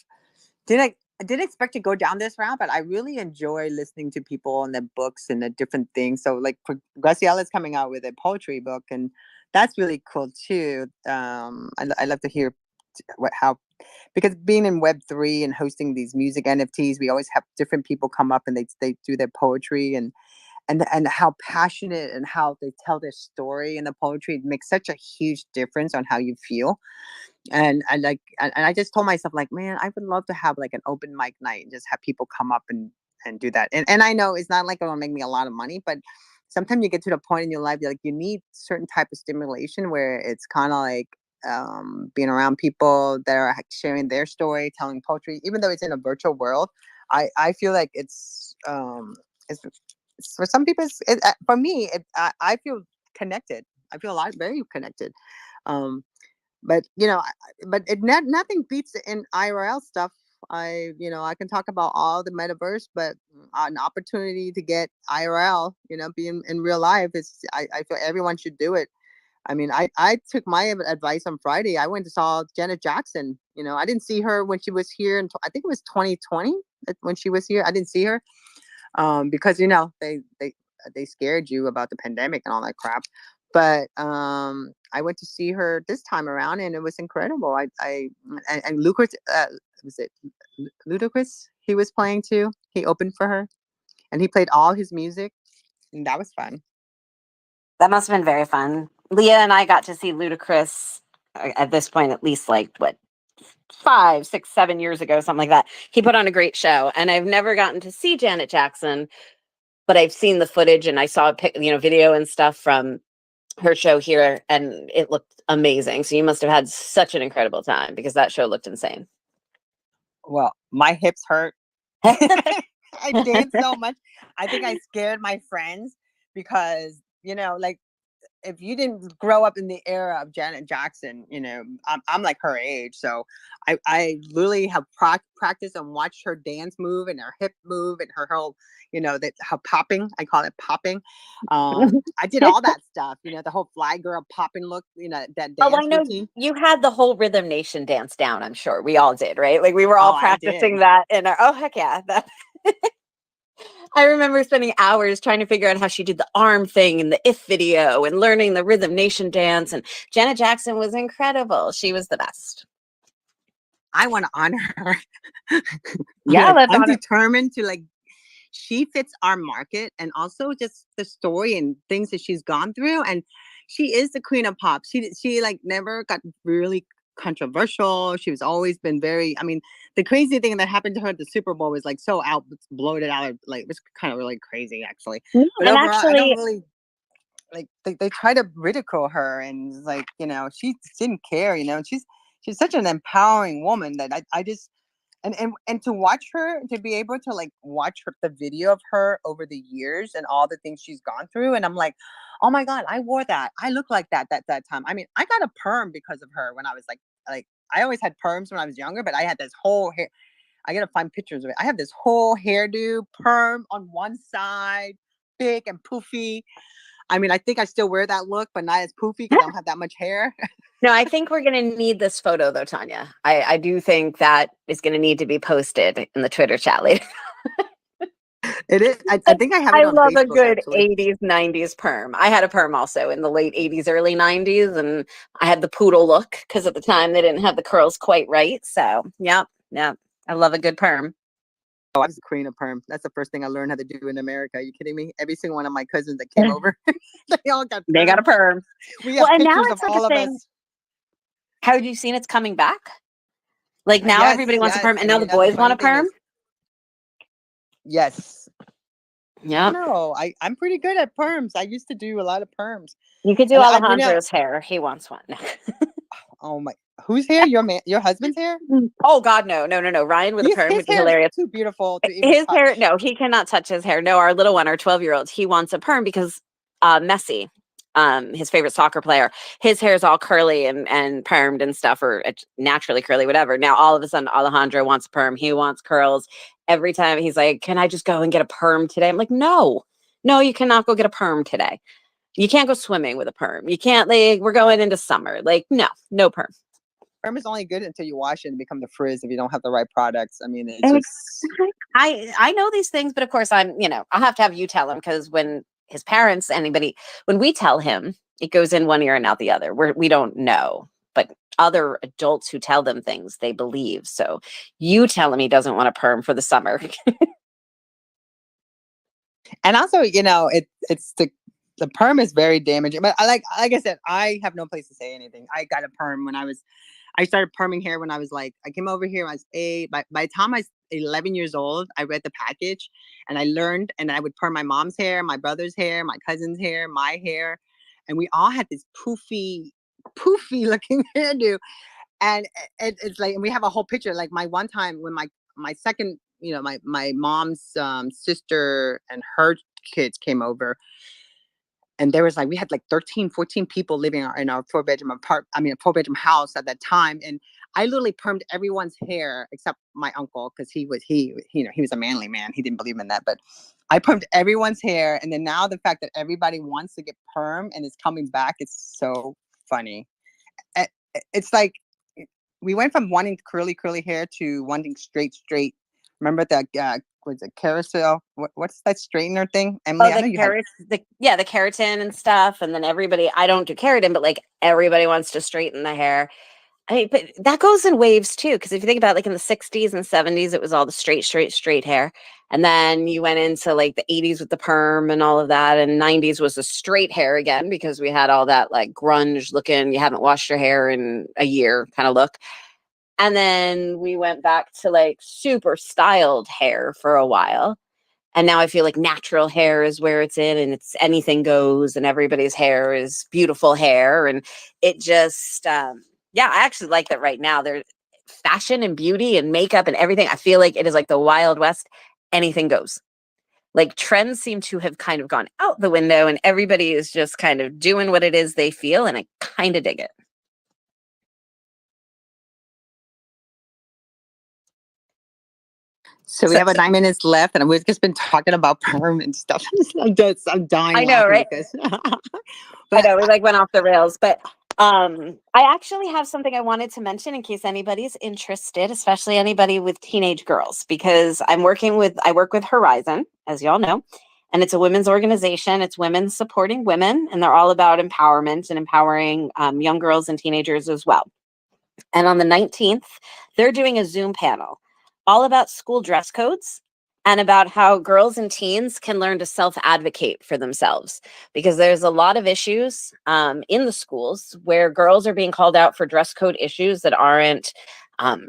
I didn't expect to go down this route, but I really enjoy listening to people and their books and the different things. So like Graciela's coming out with a poetry book, and that's really cool too. I love to hear how, because being in Web3 and hosting these music NFTs, we always have different people come up and they do their poetry, and how passionate and how they tell their story in the poetry. It makes such a huge difference on how you feel. And I just told myself, like, man, I would love to have like an open mic night and just have people come up and do that. And I know it's not like it'll make me a lot of money, but sometimes you get to the point in your life, like you need certain type of stimulation where it's kind of like being around people that are sharing their story, telling poetry, even though it's in a virtual world. I feel like it's for some people, for me, I feel connected. I feel very connected. Um, but nothing beats the in IRL stuff. I can talk about all the metaverse, but an opportunity to get IRL, being in real life, I feel everyone should do it. I mean, I took my advice on Friday. I went to saw Janet Jackson. I didn't see her when she was here, and I think it was 2020 when she was here. I didn't see her because they scared you about the pandemic and all that crap. But I went to see her this time around, and it was incredible. And Lucas, was it Ludacris? He was playing too. He opened for her, and he played all his music, and that was fun. That must have been very fun. Leah and I got to see Ludacris at this point, at least like what, 5, 6, 7 years ago, something like that. He put on a great show, and I've never gotten to see Janet Jackson, but I've seen the footage and I saw video and stuff from her show here, and it looked amazing. So you must have had such an incredible time because that show looked insane. Well, my hips hurt. I danced so much. I think I scared my friends because, like, if you didn't grow up in the era of Janet Jackson, I'm like her age. So I literally have practiced and watched her dance move and her hip move and her whole, her popping. I call it popping. I did all that stuff, the whole fly girl popping look, that Oh, I dance know routine. you had the whole Rhythm Nation dance down. I'm sure we all did, right? Like we were all Oh, I practicing did. that in our. Oh heck yeah! I remember spending hours trying to figure out how she did the arm thing in the If video and learning the Rhythm Nation dance. And Janet Jackson was incredible. She was the best. I want to honor her. Yeah, Like, let's I'm honor. determined to, like, she fits our market, and also just the story and things that she's gone through. And she is the queen of pop. She like never got really controversial. She was always been very, I mean, the crazy thing that happened to her at the Super Bowl was like so out bloated out, like it was kind of really crazy actually. No, But and overall, I don't actually, really like, they try to ridicule her, and like, she didn't care, and she's such an empowering woman that I just, and to watch her, to be able to like watch the video of her over the years and all the things she's gone through, and I'm like, oh my god, I wore that, I look like that time. I mean, I got a perm because of her when I was like I always had perms when I was younger, but I had this whole hair. I gotta find pictures of it. I have this whole hairdo perm on one side, big and poofy. I mean, I think I still wear that look, but not as poofy because I don't have that much hair. no, I think we're going to need this photo though, Tanya. I do think that is going to need to be posted in the Twitter chat later. It is. I think I have it I on love a Facebook good actually. 80s, 90s perm. I had a perm also in the late 80s, early 90s, and I had the poodle look because at the time they didn't have the curls quite right. So, yeah. I love a good perm. Oh, I was the queen of perm. That's the first thing I learned how to do in America. Are you kidding me? Every single one of my cousins that came over, they all got They got a perms. perm. We have Well, and now pictures of it's such a all of thing. us. Have you seen it's coming back? Like now Yes, everybody wants a yes. perm, and And now the the boys want funny a thing perm. is, yes. Yeah. No, I'm pretty good at perms. I used to do a lot of perms. You could do And Alejandro's hair. He wants one. oh my, whose hair? Your husband's hair? Oh God, no. Ryan with a perm His would be hair is hilarious. too beautiful to even His hair, touch. no, he cannot touch his hair. No, our little one, our 12-year-old, he wants a perm because Messi, his favorite soccer player, his hair is all curly and permed and stuff, or naturally curly, whatever. Now all of a sudden Alejandro wants a perm. He wants curls. Every time he's like, can I just go and get a perm today? I'm like, no, you cannot go get a perm today. You can't go swimming with a perm. You can't, like, we're going into summer. Like, no perm. Perm is only good until you wash it and become the frizz if you don't have the right products. I mean, it's just. I know these things, but of course I'll have to have you tell him, because when his parents, when we tell him, it goes in one ear and out the other. We don't know, but other adults who tell them things, they believe. So you tell him he doesn't want a perm for the summer. And also, it's the perm is very damaging. But like I said, I have no place to say anything. I got a perm I started perming hair when I was like, I came over here when I was 8. By the time I was 11 years old, I read the package and I learned, and I would perm my mom's hair, my brother's hair, my cousin's hair, my hair. And we all had this poofy looking hairdo. And it's like, and we have a whole picture. Like my one time when my second, my mom's sister and her kids came over, and there was like, we had like 13, 14 people living in our 4-bedroom house at that time. And I literally permed everyone's hair except my uncle, because he was a manly man. He didn't believe in that, but I permed everyone's hair. And then now the fact that everybody wants to get perm and it's coming back, it's so funny. It's like, we went from wanting curly hair to wanting straight. Remember that, was it carousel? What's that straightener thing? Emily, Oh, I know you had. the keratin and stuff. And then everybody, I don't do keratin, but like everybody wants to straighten the hair. I mean, but that goes in waves too. Because if you think about it, like in the 60s and 70s, it was all the straight hair. And then you went into like the 80s with the perm and all of that. And 90s was the straight hair again, because we had all that like grunge looking, you haven't washed your hair in a year kind of look. And then we went back to like super styled hair for a while. And now I feel like natural hair is where it's in, and it's anything goes, and everybody's hair is beautiful hair. And it just, yeah, I actually like that right now. There's fashion and beauty and makeup and everything. I feel like it is like the Wild West. Anything goes. Like trends seem to have kind of gone out the window, and everybody is just kind of doing what it is they feel. And I kind of dig it. So we have 9 minutes left, and we've just been talking about perm and stuff. I'm dying I know, laughing right? because. I know we like went off the rails, but I actually have something I wanted to mention in case anybody's interested, especially anybody with teenage girls, because I work with Horizon, as y'all know, and it's a women's organization. It's women supporting women, and they're all about empowerment and empowering young girls and teenagers as well. And on the 19th, they're doing a Zoom panel all about school dress codes and about how girls and teens can learn to self-advocate for themselves, because there's a lot of issues in the schools where girls are being called out for dress code issues that aren't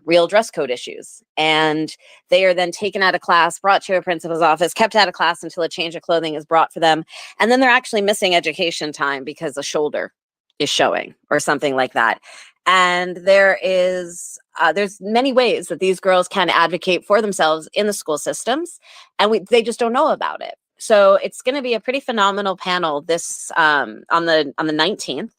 real dress code issues. And they are then taken out of class, brought to a principal's office, kept out of class until a change of clothing is brought for them. And then they're actually missing education time because a shoulder is showing or something like that. And there's many ways that these girls can advocate for themselves in the school systems, and they just don't know about it. So it's going to be a pretty phenomenal panel this on the 19th,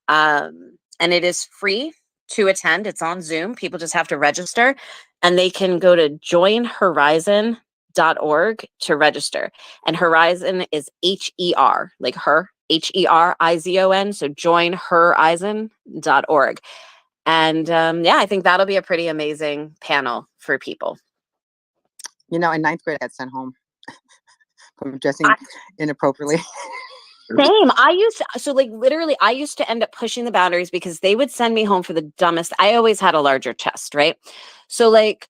and it is free to attend. It's on Zoom. People just have to register, and they can go to joinhorizon.org to register. And Horizon is HER, like her, HERIZON. So joinhorizon.org. And yeah, I think that'll be a pretty amazing panel for people. In ninth grade, I got sent home from dressing inappropriately. Same. Literally, I used to end up pushing the boundaries because they would send me home for the dumbest. I always had a larger chest, right? So like,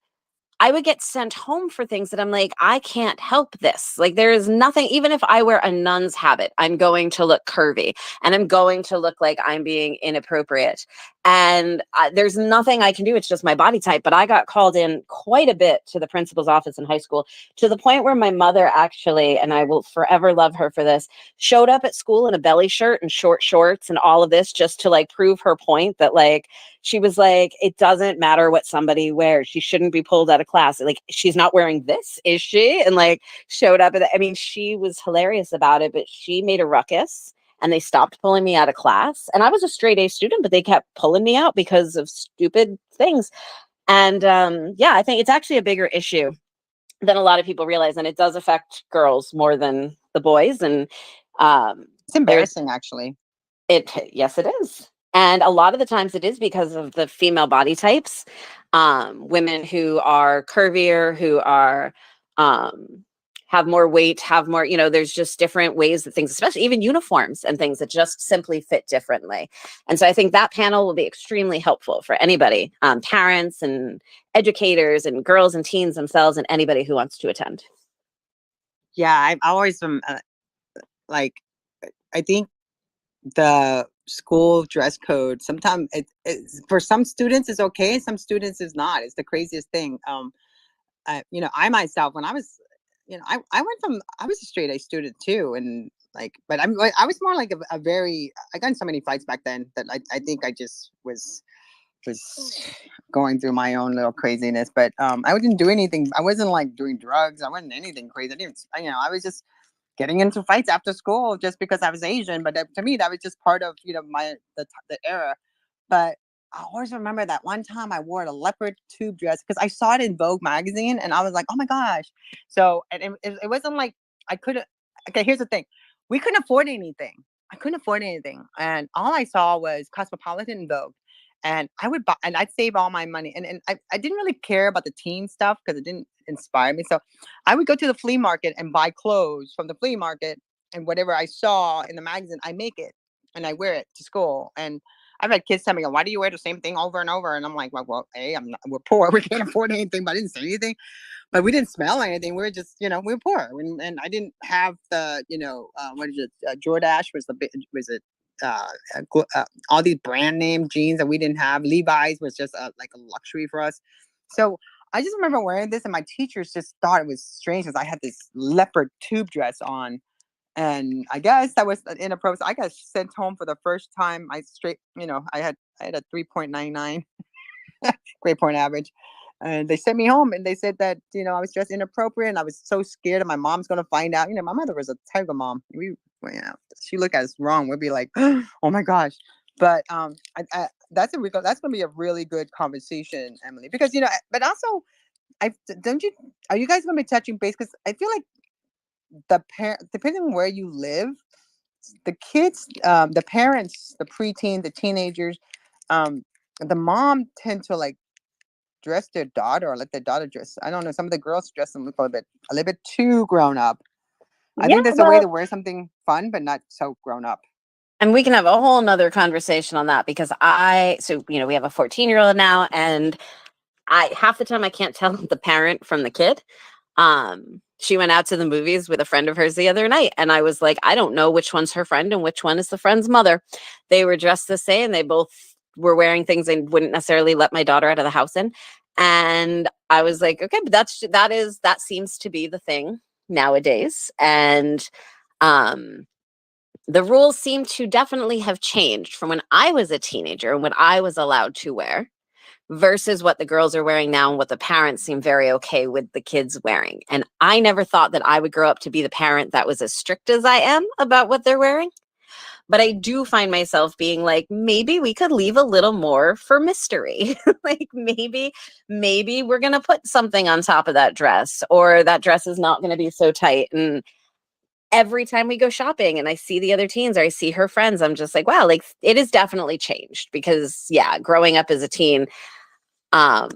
I would get sent home for things that I'm like, I can't help this. Like, there is nothing, even if I wear a nun's habit, I'm going to look curvy and I'm going to look like I'm being inappropriate. And there's nothing I can do. It's just my body type. But I got called in quite a bit to the principal's office in high school, to the point where my mother actually, and I will forever love her for this, showed up at school in a belly shirt and short shorts and all of this just to like prove her point that like, she was like, it doesn't matter what somebody wears. She shouldn't be pulled out of class. Like, she's not wearing this, is she? And like showed up. I mean, she was hilarious about it, but she made a ruckus and they stopped pulling me out of class. And I was a straight A student, but they kept pulling me out because of stupid things. And yeah, I think it's actually a bigger issue than a lot of people realize. And it does affect girls more than the boys. And It's embarrassing, actually. Yes, it is. And a lot of the times it is because of the female body types. Women who are curvier, who are have more weight, have more, there's just different ways that things, especially even uniforms and things that just simply fit differently. And so I think that panel will be extremely helpful for anybody, parents and educators and girls and teens themselves and anybody who wants to attend. Yeah, I always like, I think the school dress code sometimes for some students is okay, some students is not. It's the craziest thing. I myself, when I was, I was a straight A student too, and like, but I was more like a very, I got in so many fights back then that I think I just was going through my own little craziness. But I didn't do anything. I wasn't like doing drugs. I wasn't anything crazy. I didn't, I was just getting into fights after school just because I was Asian. But to me, that was just part of the era. But I always remember that one time I wore a leopard tube dress because I saw it in Vogue magazine, and I was like, oh my gosh. So it wasn't like I couldn't. Okay, here's the thing: we couldn't afford anything. I couldn't afford anything, and all I saw was Cosmopolitan and Vogue. And I would buy, and I'd save all my money. And I didn't really care about the teen stuff because it didn't inspire me. So I would go to the flea market and buy clothes from the flea market, and whatever I saw in the magazine, I make it and I wear it to school. And I've had kids tell me, why do you wear the same thing over and over? And I'm like, well, hey, we're poor. We can't afford anything, but I didn't say anything. But we didn't smell anything. We were just, we were poor. And I didn't have the, what is it? Jordache was it all these brand name jeans that we didn't have. Levi's was just like a luxury for us. So I just remember wearing this, and my teachers just thought it was strange because I had this leopard tube dress on. And I guess that was inappropriate. I got sent home for the first time. I had a 3.99 grade point average. And they sent me home, and they said that, I was dressed inappropriate, and I was so scared that my mom's going to find out. My mother was a tiger mom. She looked at us wrong. We'd be like, oh my gosh. But that's going to be a really good conversation, Emily, because, but also are you guys going to be touching base? Because I feel like depending on where you live, the kids, the parents, the preteen, the teenagers, the mom tend to like dress their daughter or let their daughter dress. I don't know. Some of the girls dress them a little bit too grown up. I Yeah, think there's a way to wear something fun, but not so grown up. and we can have a whole nother conversation on that because we have a 14-year-old now, and half the time I can't tell the parent from the kid. She went out to the movies with a friend of hers the other night, and I was like, I don't know which one's her friend and which one is the friend's mother. They were dressed the same. They both were wearing things they wouldn't necessarily let my daughter out of the house in. And I was like, okay, but that seems to be the thing nowadays. And the rules seem to definitely have changed from when I was a teenager and what I was allowed to wear versus what the girls are wearing now and what the parents seem very okay with the kids wearing. And I never thought that I would grow up to be the parent that was as strict as I am about what they're wearing. But I do find myself being like, maybe we could leave a little more for mystery. Like maybe we're going to put something on top of that dress, or that dress is not going to be so tight. And every time we go shopping and I see the other teens or I see her friends, I'm just like, wow, like it has definitely changed because growing up as a teen, a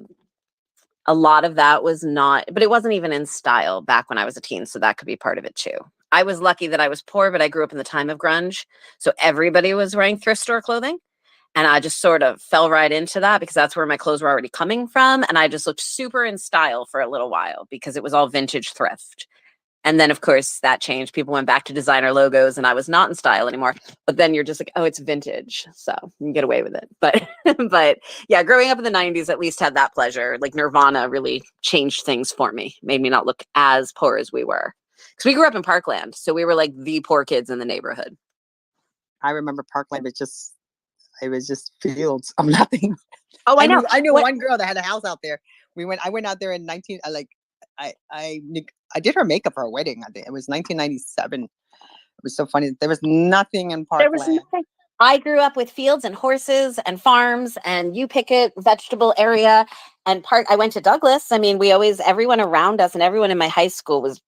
lot of that was not, but it wasn't even in style back when I was a teen. So that could be part of it too. I was lucky that I was poor, but I grew up in the time of grunge. So everybody was wearing thrift store clothing. And I just sort of fell right into that because that's where my clothes were already coming from. And I just looked super in style for a little while because it was all vintage thrift. And then, of course, that changed. People went back to designer logos and I was not in style anymore. But then you're just like, oh, it's vintage. So you can get away with it. But but yeah, growing up in the 90s at least had that pleasure. Like Nirvana really changed things for me, made me not look as poor as we were. Because we grew up in Parkland. So we were like the poor kids in the neighborhood. I remember Parkland it was just fields of nothing. Oh, I know. I knew one girl that had a house out there. I went out there in 19 I did her makeup for her wedding. I think it was 1997. It was so funny. There was nothing in There was Parkland. nothing. I grew up with fields and horses and farms and you pick it vegetable area and park. I went to Douglas. I mean, everyone around us and everyone in my high school was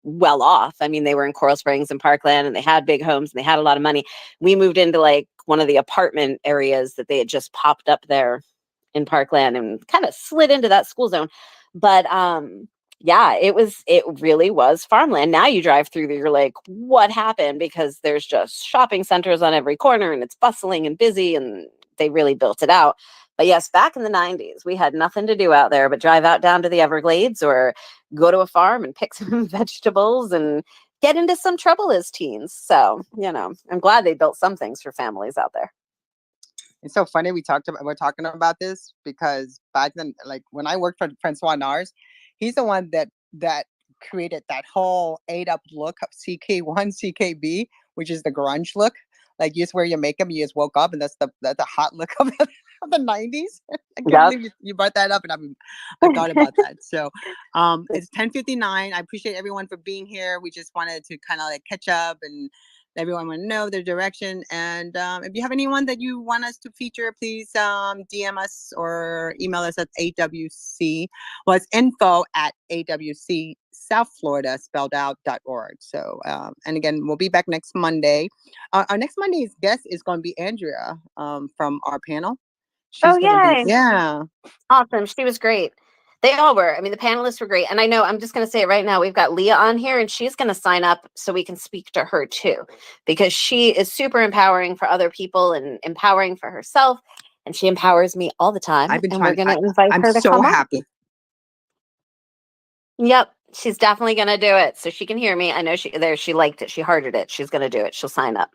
well off. I mean, they were in Coral Springs and Parkland and they had big homes and they had a lot of money. We moved into like one of the apartment areas that they had just popped up there in Parkland and kind of slid into that school zone. But it really was farmland. Now you drive through there, you're like, what happened? Because there's just shopping centers on every corner and it's bustling and busy and they really built it out. But yes, back in the 90s, we had nothing to do out there but drive out down to the Everglades or go to a farm and pick some vegetables and get into some trouble as teens. So, I'm glad they built some things for families out there. It's so funny we're talking about this because back then, like when I worked for Francois Nars, he's the one that created that whole ate up look of CK1, CKB, which is the grunge look. Like you just wear your makeup, you just woke up, and that's the hot look of the 90s. I can't believe you brought that up, and I forgot about that. So it's 10:59. I appreciate everyone for being here. We just wanted to kind of like catch up and everyone want to know their direction. And if you have anyone that you want us to feature, please DM us or email us at AWC. Well, it's info at AWC South Florida spelled out.org. So, and again, we'll be back next Monday. Our next Monday's guest is going to be Andrea from our panel. She's yay. Yeah. Awesome. She was great. They all were. I mean, the panelists were great. And I know, I'm just going to say it right now, we've got Leah on here and she's going to sign up so we can speak to her too, because she is super empowering for other people and empowering for herself. And she empowers me all the time. I've been and trying. We're going to invite her to come I'm so on. happy. Yep. She's definitely going to do it. So she can hear me. I know she liked it. She hearted it. She's going to do it. She'll sign up.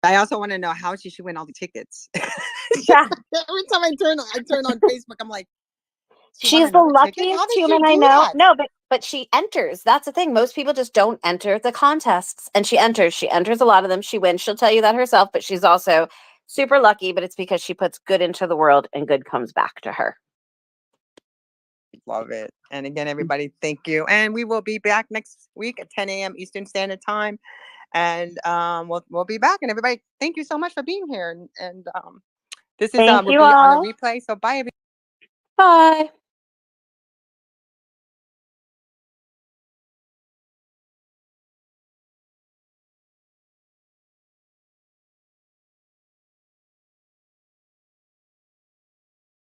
I also want to know how she should win all the tickets. Yeah. Every time I turn on Facebook, I'm like, she won She's the another ticket? How luckiest did human she I do know. that? No, but she enters. That's the thing. Most people just don't enter the contests, and she enters. She enters a lot of them. She wins. She'll tell you that herself, but she's also super lucky, but it's because she puts good into the world and good comes back to her. Love it. And again, everybody, thank you. And we will be back next week at 10 a.m. Eastern Standard Time. And we'll be back. And everybody, thank you so much for being here. And this is Thank will you be on a all. replay. So bye, everybody. Bye.